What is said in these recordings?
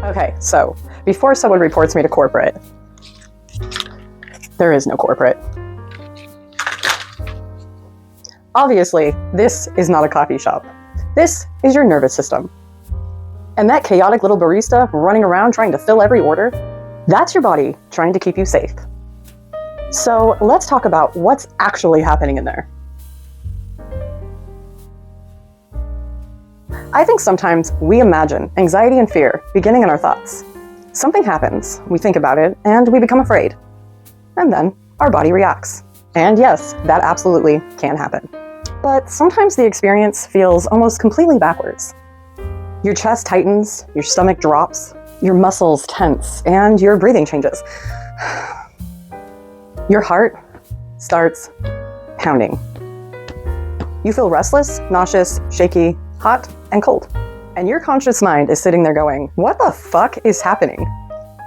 Okay, so before someone reports me to corporate, there is no corporate. Obviously, this is not a coffee shop. This is your nervous system. And that chaotic little barista running around trying to fill every order, that's your body trying to keep you safe. So let's talk about what's actually happening in there. I think sometimes we imagine anxiety and fear beginning in our thoughts. Something happens, we think about it, and we become afraid. And then our body reacts. And yes, that absolutely can happen. But sometimes the experience feels almost completely backwards. Your chest tightens, your stomach drops, your muscles tense, and your breathing changes. Your heart starts pounding. You feel restless, nauseous, shaky, hot, and cold. And your conscious mind is sitting there going, what the fuck is happening?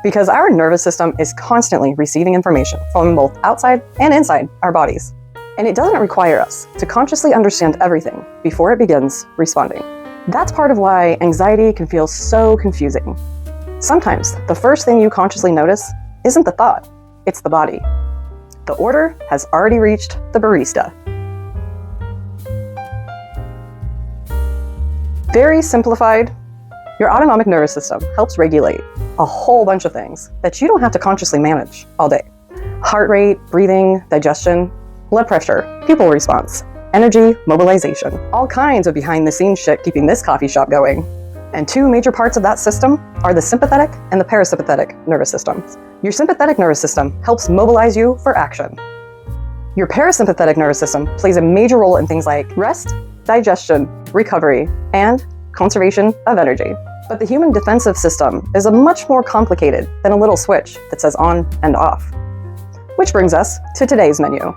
Because our nervous system is constantly receiving information from both outside and inside our bodies. And it doesn't require us to consciously understand everything before it begins responding. That's part of why anxiety can feel so confusing. Sometimes the first thing you consciously notice isn't the thought, it's the body. The order has already reached the barista. Very simplified, your autonomic nervous system helps regulate a whole bunch of things that you don't have to consciously manage all day. Heart rate, breathing, digestion, blood pressure, pupil response, energy, mobilization, all kinds of behind-the-scenes shit keeping this coffee shop going. And two major parts of that system are the sympathetic and the parasympathetic nervous systems. Your sympathetic nervous system helps mobilize you for action. Your parasympathetic nervous system plays a major role in things like rest, digestion, recovery, and conservation of energy. But the human defensive system is a much more complicated than a little switch that says on and off. Which brings us to today's menu.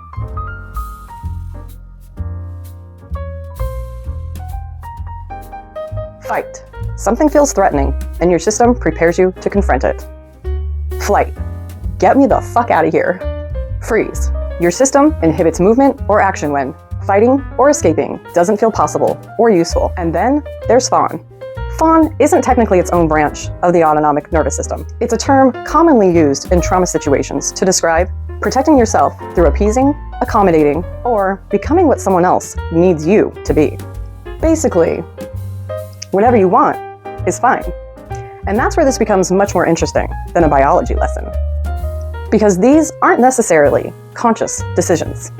Fight. Something feels threatening, and your system prepares you to confront it. Flight. Get me the fuck out of here. Freeze. Your system inhibits movement or action when fighting or escaping doesn't feel possible or useful. And then there's Fawn. Fawn isn't technically its own branch of the autonomic nervous system. It's a term commonly used in trauma situations to describe protecting yourself through appeasing, accommodating, or becoming what someone else needs you to be. Basically, whatever you want is fine. And that's where this becomes much more interesting than a biology lesson. Because these aren't necessarily conscious decisions.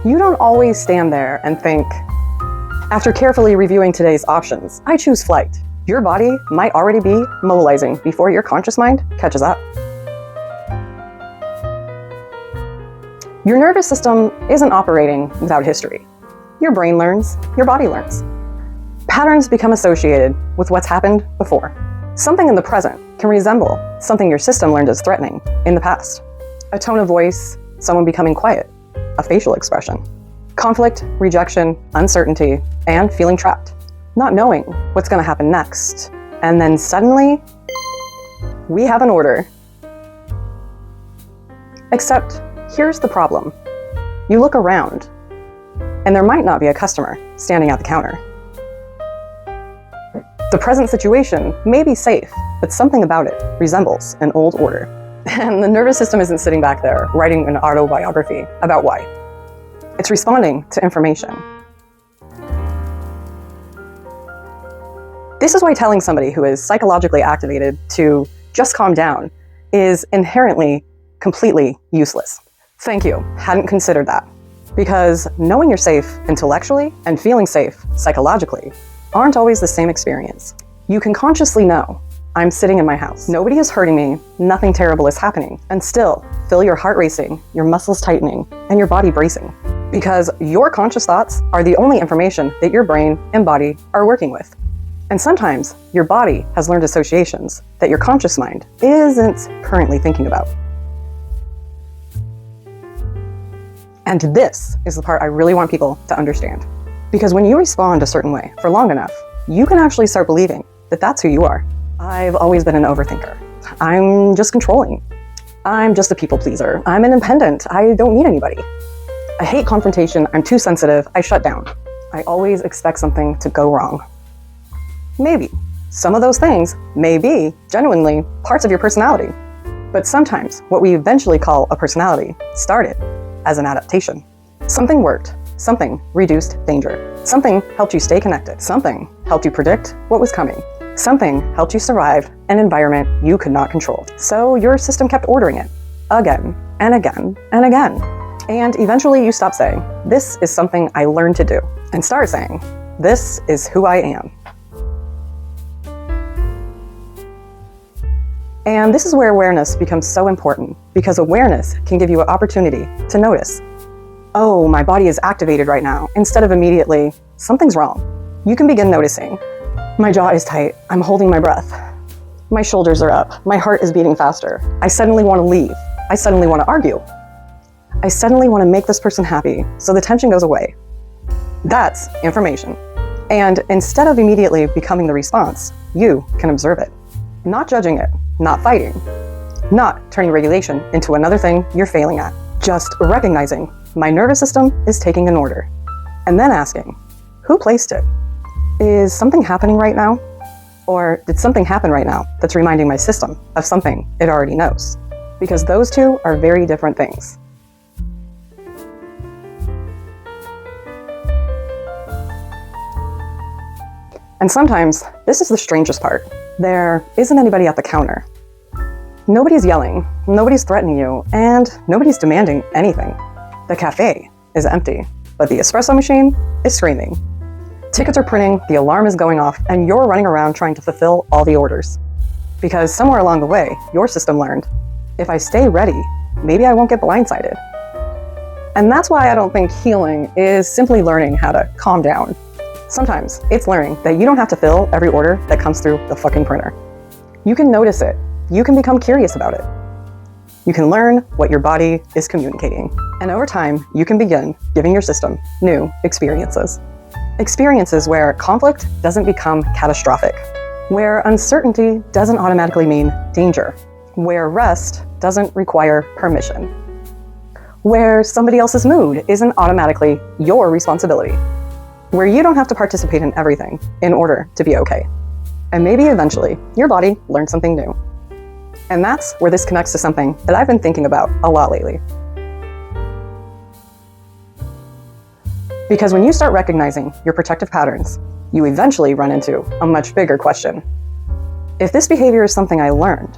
You don't always stand there and think, after carefully reviewing today's options, I choose flight. Your body might already be mobilizing before your conscious mind catches up. Your nervous system isn't operating without history. Your brain learns, your body learns. Patterns become associated with what's happened before. Something in the present can resemble something your system learned as threatening in the past. A tone of voice, someone becoming quiet, a facial expression. Conflict, rejection, uncertainty, and feeling trapped. Not knowing what's going to happen next. And then suddenly, we have an order. Except, here's the problem. You look around, and there might not be a customer standing at the counter. The present situation may be safe, but something about it resembles an old order. And the nervous system isn't sitting back there writing an autobiography about why. It's responding to information. This is why telling somebody who is psychologically activated to just calm down is inherently completely useless. Thank you, hadn't considered that. Because knowing you're safe intellectually and feeling safe psychologically aren't always the same experience. You can consciously know, I'm sitting in my house. Nobody is hurting me, nothing terrible is happening, and still feel your heart racing, your muscles tightening, and your body bracing. Because your conscious thoughts are the only information that your brain and body are working with. And sometimes your body has learned associations that your conscious mind isn't currently thinking about. And this is the part I really want people to understand. Because when you respond a certain way for long enough, you can actually start believing that that's who you are. I've always been an overthinker. I'm just controlling. I'm just a people pleaser. I'm independent. I don't need anybody. I hate confrontation. I'm too sensitive. I shut down. I always expect something to go wrong. Maybe. Some of those things may be genuinely parts of your personality. But sometimes what we eventually call a personality started as an adaptation. Something worked. Something reduced danger. Something helped you stay connected. Something helped you predict what was coming. Something helped you survive an environment you could not control. So your system kept ordering it again and again and again. And eventually you stop saying, this is something I learned to do, and start saying, this is who I am. And this is where awareness becomes so important, because awareness can give you an opportunity to notice, oh, my body is activated right now, instead of immediately, something's wrong. You can begin noticing, my jaw is tight, I'm holding my breath. My shoulders are up, my heart is beating faster. I suddenly want to leave. I suddenly want to argue. I suddenly want to make this person happy, so the tension goes away. That's information. And instead of immediately becoming the response, you can observe it. Not judging it, not fighting, not turning regulation into another thing you're failing at. Just recognizing my nervous system is taking an order. And then asking, who placed it? Is something happening right now? Or did something happen right now that's reminding my system of something it already knows? Because those two are very different things. And sometimes, this is the strangest part. There isn't anybody at the counter. Nobody's yelling, nobody's threatening you, and nobody's demanding anything. The cafe is empty, but the espresso machine is screaming. Tickets are printing, the alarm is going off, and you're running around trying to fulfill all the orders. Because somewhere along the way, your system learned, if I stay ready, maybe I won't get blindsided. And that's why I don't think healing is simply learning how to calm down. Sometimes it's learning that you don't have to fill every order that comes through the fucking printer. You can notice it. You can become curious about it. You can learn what your body is communicating. And over time, you can begin giving your system new experiences. Experiences where conflict doesn't become catastrophic, where uncertainty doesn't automatically mean danger, where rest doesn't require permission, where somebody else's mood isn't automatically your responsibility, where you don't have to participate in everything in order to be okay. And maybe eventually, your body learns something new. And that's where this connects to something that I've been thinking about a lot lately. Because when you start recognizing your protective patterns, you eventually run into a much bigger question. If this behavior is something I learned,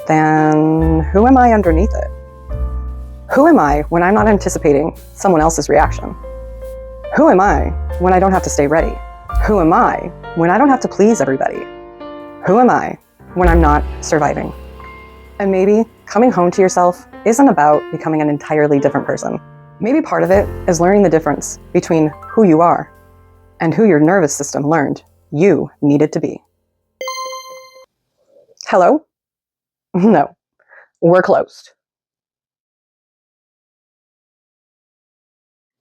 then who am I underneath it? Who am I when I'm not anticipating someone else's reaction? Who am I when I don't have to stay ready? Who am I when I don't have to please everybody? Who am I when I'm not surviving? And maybe coming home to yourself isn't about becoming an entirely different person. Maybe part of it is learning the difference between who you are and who your nervous system learned you needed to be. Hello? No, we're closed.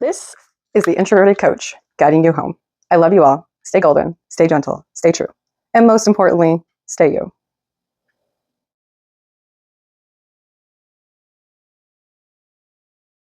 This is the Introverted Coach guiding you home. I love you all. Stay golden, stay gentle, stay true. And most importantly, stay you.